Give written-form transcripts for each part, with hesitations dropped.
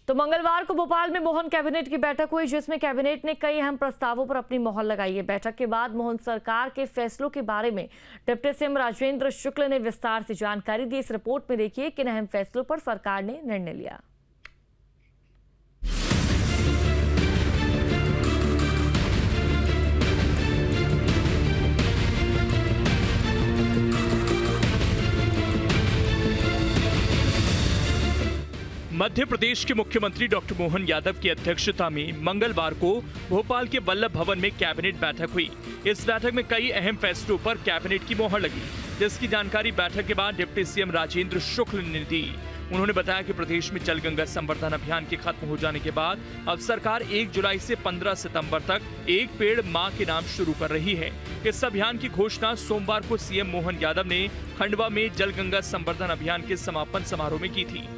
तो मंगलवार को भोपाल में मोहन कैबिनेट की बैठक हुई, जिसमें कैबिनेट ने कई अहम प्रस्तावों पर अपनी मोहर लगाई है। बैठक के बाद मोहन सरकार के फैसलों के बारे में डिप्टी सीएम राजेंद्र शुक्ल ने विस्तार से जानकारी दी। इस रिपोर्ट में देखिए किन अहम फैसलों पर सरकार ने निर्णय लिया। मध्य प्रदेश के मुख्यमंत्री डॉक्टर मोहन यादव की अध्यक्षता में मंगलवार को भोपाल के वल्लभ भवन में कैबिनेट बैठक हुई। इस बैठक में कई अहम फैसलों पर कैबिनेट की मोहर लगी, जिसकी जानकारी बैठक के बाद डिप्टी सीएम राजेंद्र शुक्ल ने दी। उन्होंने बताया कि प्रदेश में जल गंगा संवर्धन अभियान के खत्म हो जाने के बाद अब सरकार 1 जुलाई से 15 सितंबर तक एक पेड़ मां के नाम शुरू कर रही है। इस अभियान की घोषणा सोमवार को सीएम मोहन यादव ने खंडवा में जल गंगा संवर्धन अभियान के समापन समारोह में की थी।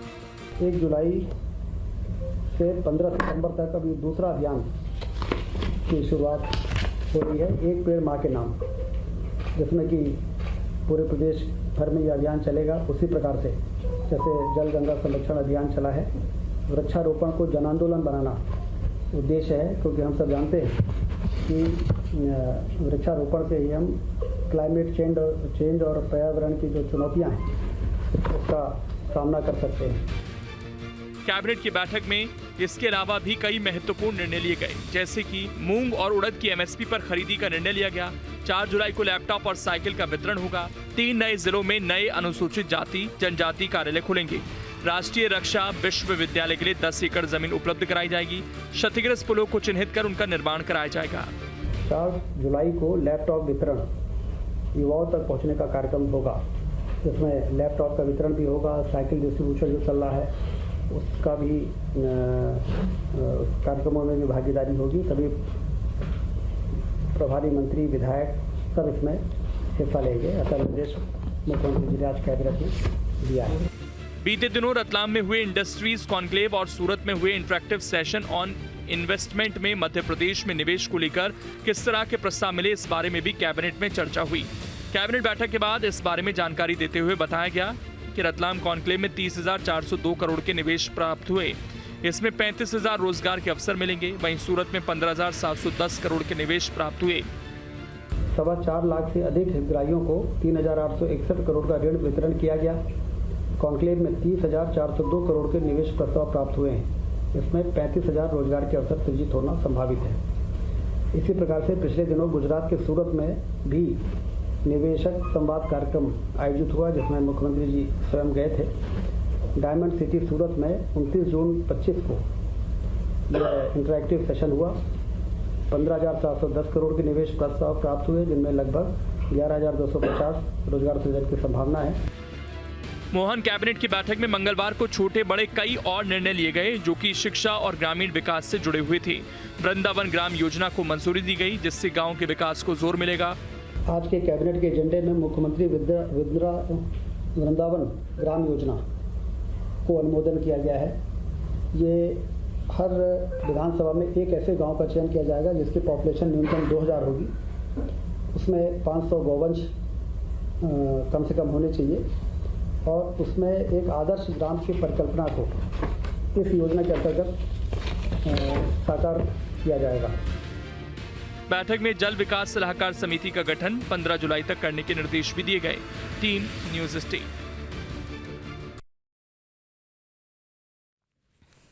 1 जुलाई से 15 सितंबर तक अभी दूसरा अभियान की शुरुआत हो रही है, एक पेड़ मां के नाम, जिसमें कि पूरे प्रदेश भर में यह अभियान चलेगा। उसी प्रकार से जैसे जल गंगा संरक्षण अभियान चला है, वृक्षारोपण को जन आंदोलन बनाना उद्देश्य है, क्योंकि हम सब जानते हैं कि वृक्षारोपण से ही हम क्लाइमेट चेंज और पर्यावरण की जो चुनौतियां हैं उसका सामना कर सकते हैं। कैबिनेट की बैठक में इसके अलावा भी कई महत्वपूर्ण निर्णय लिए गए, जैसे कि मूंग और उड़द की एमएसपी पर खरीदी का निर्णय लिया गया। 4 जुलाई को लैपटॉप और साइकिल का वितरण होगा। 3 नए जिलों में नए अनुसूचित जाति जनजाति कार्यालय खुलेंगे। राष्ट्रीय रक्षा विश्वविद्यालय के लिए 10 एकड़ जमीन उपलब्ध कराई जाएगी। क्षतिग्रस्त पुलों को चिन्हित कर उनका निर्माण कराया जाएगा। 4 जुलाई को लैपटॉप वितरण युवाओं तक पहुँचने का कार्यक्रम होगा, जिसमें लैपटॉप का वितरण भी होगा। साइकिल डिस्ट्रीब्यूशन जो चल रहा है उसका भी कार्यक्रमों में भी भागीदारी होगी। सभी प्रभारी मंत्री, विधायक सब इसमें हिस्सा लेंगे। ऐसा निर्देश मुख्यमंत्री जी ने आज कैबिनेट में दिया है। बीते दिनों रतलाम में हुए इंडस्ट्रीज कॉन्क्लेव और सूरत में हुए इंटरेक्टिव सेशन ऑन इन्वेस्टमेंट में मध्य प्रदेश में निवेश को लेकर किस तरह के प्रस्ताव मिले, इस बारे में भी कैबिनेट में चर्चा हुई। कैबिनेट बैठक के बाद इस बारे में जानकारी देते हुए बताया गया कि रतलाम कॉन्क्लेव में 30,402 करोड़ के निवेश प्राप्त हुए। इसमें 35,000 रोजगार के अवसर मिलेंगे। वहीं सूरत में 15,710 करोड़ के निवेश प्राप्त हुए। 4.25 लाख से अधिक हितग्राहियों को 3,861 करोड़ का ऋण वितरण किया गया। कॉन्क्लेव में 30,402 करोड़ के निवेश प्रस्ताव प्राप्त हुए हैं। इसमें 35,000 रोजगार के अवसर सृजित होना संभावित है। इसी प्रकार से पिछले दिनों गुजरात के सूरत में भी निवेशक संवाद कार्यक्रम आयोजित हुआ, जिसमें मुख्यमंत्री जी स्वयं गए थे। डायमंड सिटी सूरत में 29 जून 25 को यह इंटरैक्टिव सेशन हुआ। 15,710 करोड़ के निवेश प्रस्ताव प्राप्त हुए, जिनमें लगभग 11,250 रोजगार सृजन की संभावना है। मोहन कैबिनेट की बैठक में मंगलवार को छोटे बड़े कई और निर्णय लिए गए, जो कि शिक्षा और ग्रामीण विकास से जुड़े हुए थे। वृंदावन ग्राम योजना को मंजूरी दी गई, जिससे गाँव के विकास को जोर मिलेगा। आज के कैबिनेट के एजेंडे में मुख्यमंत्री वृंदावन ग्राम योजना को अनुमोदन किया गया है। ये हर विधानसभा में एक ऐसे गांव का चयन किया जाएगा जिसकी पॉपुलेशन न्यूनतम 2000 होगी। उसमें 500 गौवंश कम से कम होने चाहिए और उसमें एक आदर्श ग्राम की परिकल्पना को इस योजना के अंतर्गत साकार किया जाएगा। बैठक में जल विकास सलाहकार समिति का गठन 15 जुलाई तक करने के निर्देश भी दिए गए। Team news state.